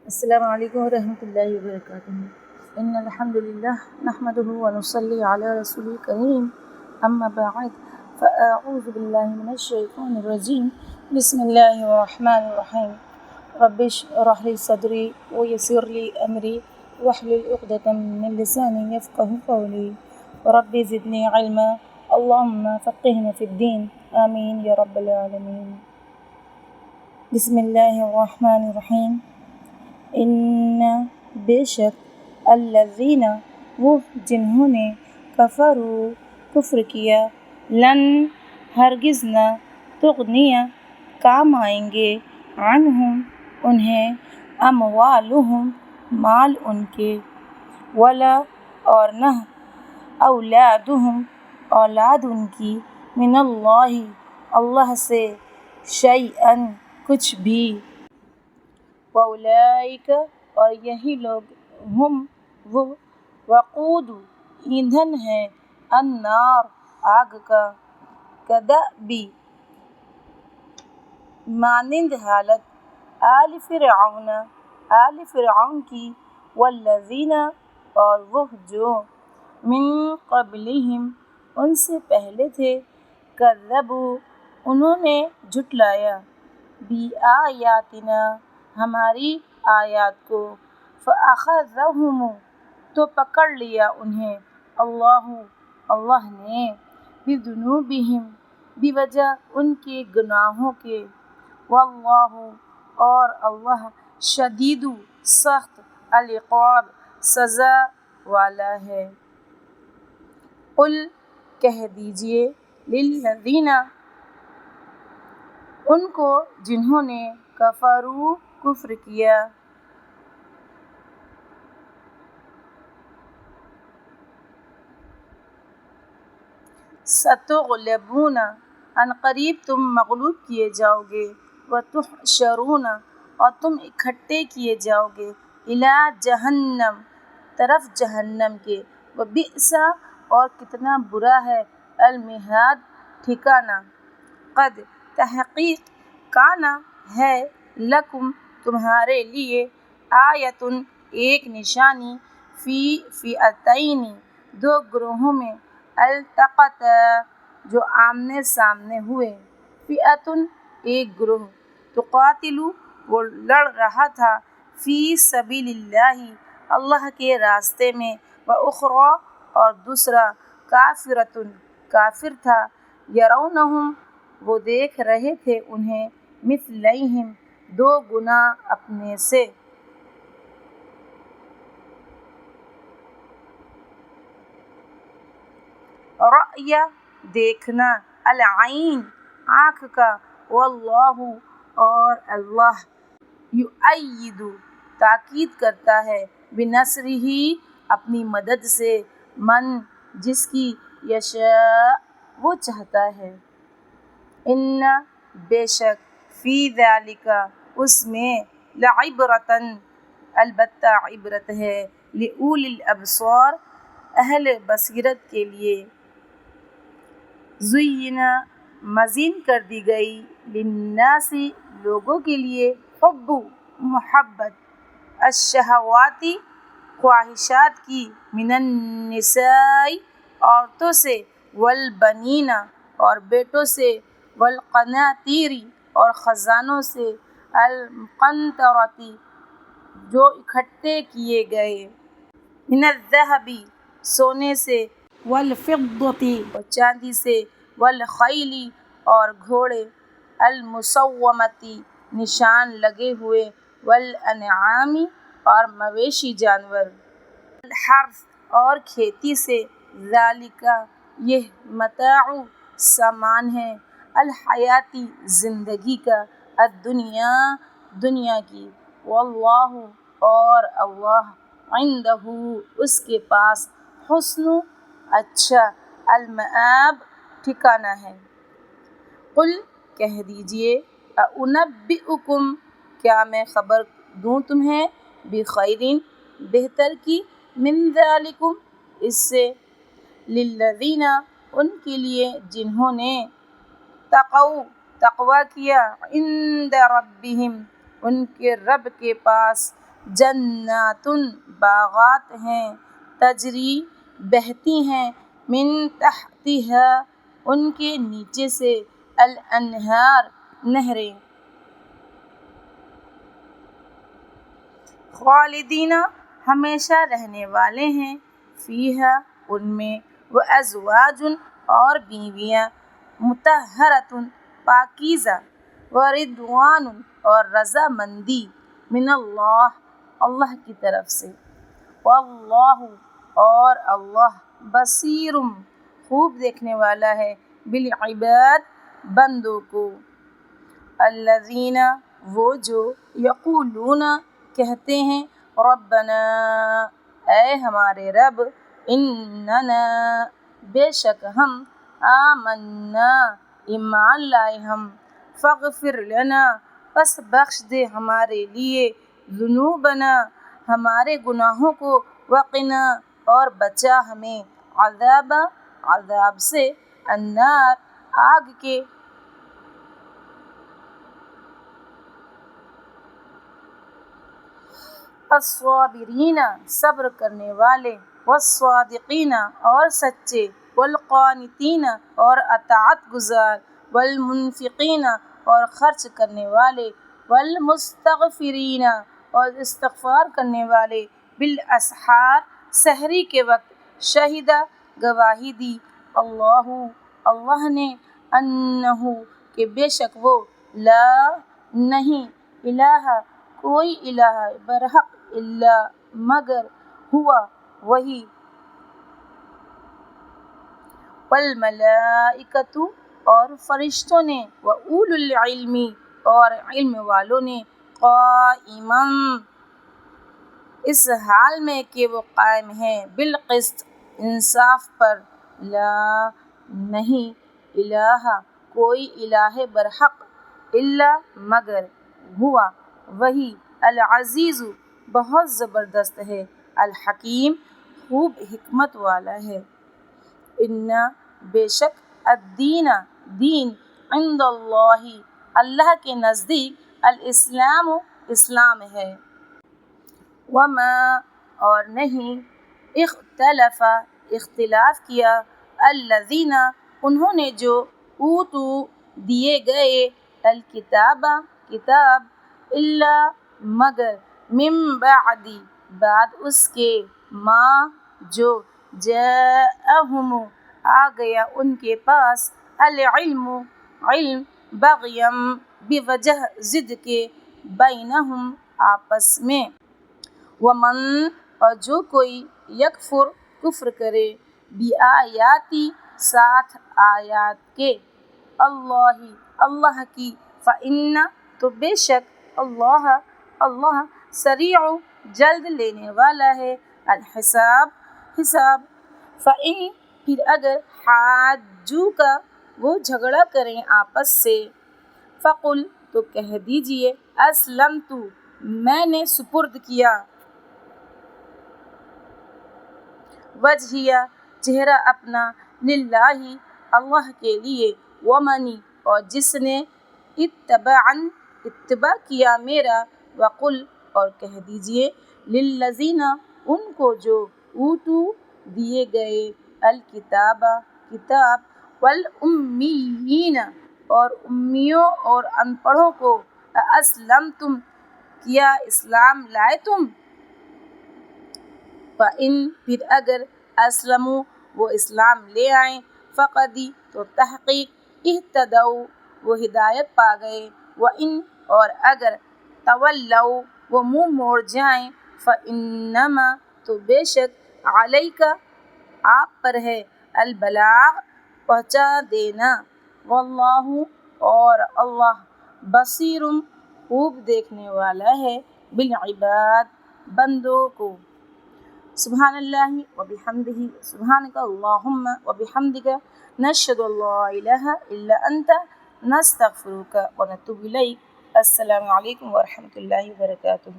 السلام علیکم ورحمۃ اللہ وبرکاتہ۔ ان الحمد للہ نحمده ونصلی علی رسول الکریم اما بعد فاعوذ باللہ من الشیطان الرجیم بسم اللہ الرحمن الرحیم رب اشرح لی صدری ویسر لی امری واحلل عقدۃ من لسانی یفقهوا قولی رب زدنی علما اللہم فقہنا فی الدین آمین یا رب العالمین۔ بسم اللہ الرحمن الرحیم۔ ان بے شک الذین وہ جنہوں نے کفروا کفر کیا لن ہرگز نہ تغنیہ کام آئیں گے عنہم انہیں اموالہم مال ان کے ولا اور نہ اولادہم اولاد ان کی من اللہ اللہ سے شیئا کچھ بھی وَأُولَئِكَ اور یہی لوگ ہم وہ وقود ایندھن ہے النار آگ کا کدأبی مانند حالت آل فرعون کی والذین اور وہ جو من قبلہم ان سے پہلے تھے کذبوا انہوں نے جھٹلایا بآیاتنا ہماری آیات کو فأخذہم تو پکڑ لیا انہیں اللہ نے بذنوبہم بوجہ ان کے گناہوں کے واللہ اور اللہ شدید سخت العقاب سزا والا ہے۔ قل کہہ دیجئے للذین ان کو جنہوں نے کفروا کفر کیا ستغلبون ان قریب تم مغلوب کیے جاؤ گے وتحشرون اور تم اکٹھے کیے جاؤ گے الی جہنم طرف جہنم کے وبئس اور کتنا برا ہے المہاد ٹھکانہ قد تحقیق کانا ہے لکم تمہارے لیے آیتن ایک نشانی فی فئتین دو گروہوں میں التقطا جو آمنے سامنے ہوئے فئتن ایک گروہ تقاتل وہ لڑ رہا تھا فی سبیل اللہ اللہ کے راستے میں واخری اور دوسرا کافرتن کافر تھا یرونہم وہ دیکھ رہے تھے انہیں مثلیہم دو گنا اپنے سے رأی دیکھنا العین آنکھ کا واللہ اور اللہ یؤید تاکید کرتا ہے بنصرہ اپنی مدد سے من جس کی یشاء وہ چاہتا ہے۔ ان بے شک فی ذالک اس میں لعبرۃ البتہ عبرت ہے لأولی الابصار اہل بصیرت کے لیے۔ زُیّنَ مزین کر دی گئی للناس لوگوں کے لیے حب محبت الشہوات خواہشات کی من النساء عورتوں سے والبنین اور بیٹوں سے والقناطیر اور خزانوں سے المقنطرۃ جو اکٹھے کیے گئے من الذہب سونے سے والفضۃ اور چاندی سے والخیل اور گھوڑے المسومۃ نشان لگے ہوئے والانعام اور مویشی جانور والحرث اور کھیتی سے ذالک یہ متاع سامان ہے الحیاتی زندگی کا الدنیا دنیا کی واللہ اور اللہ عندہ اس کے پاس حسن اچھا المآب ٹھکانہ ہے۔ قل کہہ دیجئے اؤنبئکم کیا میں خبر دوں تمہیں بخیر بہتر کی من ذالکم اس سے للذین ان کے لیے جنہوں نے تقوا تقوی کیا عند ربہم ان کے رب کے پاس جناتن باغات ہیں، تجری بہتی ہیں، من تحتہا ان کے نیچے سے، الانہار نہریں، خالدین ہمیشہ رہنے والے ہیں، فیہا ان میں، وازواج اور بیویاں، مطہرۃ پاکیزہ، ورضوان اور رضامندی، من اللہ اللہ کی طرف سے، واللہ اور اللہ، بصیر خوب دیکھنے والا ہے، بالعباد بندوں کو، الذین وہ جو، یقولون کہتے ہیں، ربنا اے ہمارے رب، اننا بے شک ہم، آمنا ایمان لائے ہم، فاغفر لنا پس بخش دے ہمارے لیے، ذنوبنا ہمارے گناہوں کو، وقنا اور بچا ہمیں، عذاب سے، النار آگ کے، الصابرین صبر کرنے والے، والصادقین اور سچے، والقانتین اور اطاعت گزار، والمنفقین اور خرچ کرنے والے، والمستغفرین اور استغفار کرنے والے، بالاسحار سحری کے وقت، شہیدہ گواہی دی، اللہ نے، انہ کہ بے شک وہ، لا نہیں، الہ کوئی الہ برحق الا مگر، ہوا وہی، والملائکۃ اور فرشتوں نے، واولو العلم اور علم والوں نے، قائما اس حال میں کہ وہ قائم ہیں، بالقسط انصاف پر، لا نہیں، الہ کوئی الہ برحق الا مگر، ہوا وہی، العزیز بہت زبردست ہے، الحکیم خوب حکمت والا ہے، ان بے شک، الدین دین، عند اللہ اللہ کے نزدیک، الاسلام اسلام ہے، وما اور نہیں، اختلف اختلاف کیا، الذین انہوں نے جو، اوتوا دیے گئے، الکتاب کتاب، الا مگر، من بعد اس کے، ما جو، جاءہم آ گیا ان کے پاس، العلم علم، بغیم بوجہ ضد کے، بینہم آپس میں، ومن اور جو کوئی، یکفر کفر کرے، بآیاتی ساتھ آیات کے، اللہ کی، فإن تو بے شک، اللہ سریع جلد لینے والا ہے، الحساب حساب، فإن پھر اگر، حاجوک وہ جھگڑا کریں آپس سے، فقل تو کہہ دیجئے، اسلمت میں نے سپرد کیا، وجہیہ چہرہ اپنا، للہ اللہ کے لیے، ومن اور جس نے، اتباع کیا میرا، وقل اور کہہ دیجئے، للذین ان کو جو، اوتوا دیے گئے، الکتاب کتاب، والامیین اور امیوں اور ان پڑھوں کو، اسلمتم کیا اسلام لائے تم، فإن پھر اگر، اسلموا وہ اسلام لے آئیں، فقد تو تحقیق، اہتدوا وہ ہدایت پا گئے، وإن اور اگر، تولوا وہ منہ موڑ جائیں، فإنما تو بے شک، علیک آپ پر ہے، البلاغ پہنچا دینا، واللہ اور اللہ، بصیر خوب دیکھنے والا ہے، بالعباد بندوں کو، سبحان اللہ وبحمدہ، سبحانک اللہم وبحمدک، نشہد ان لا الہ الا انت، نستغفرک ونتوب الیک، السلام علیکم ورحمۃ اللہ وبرکاتہ۔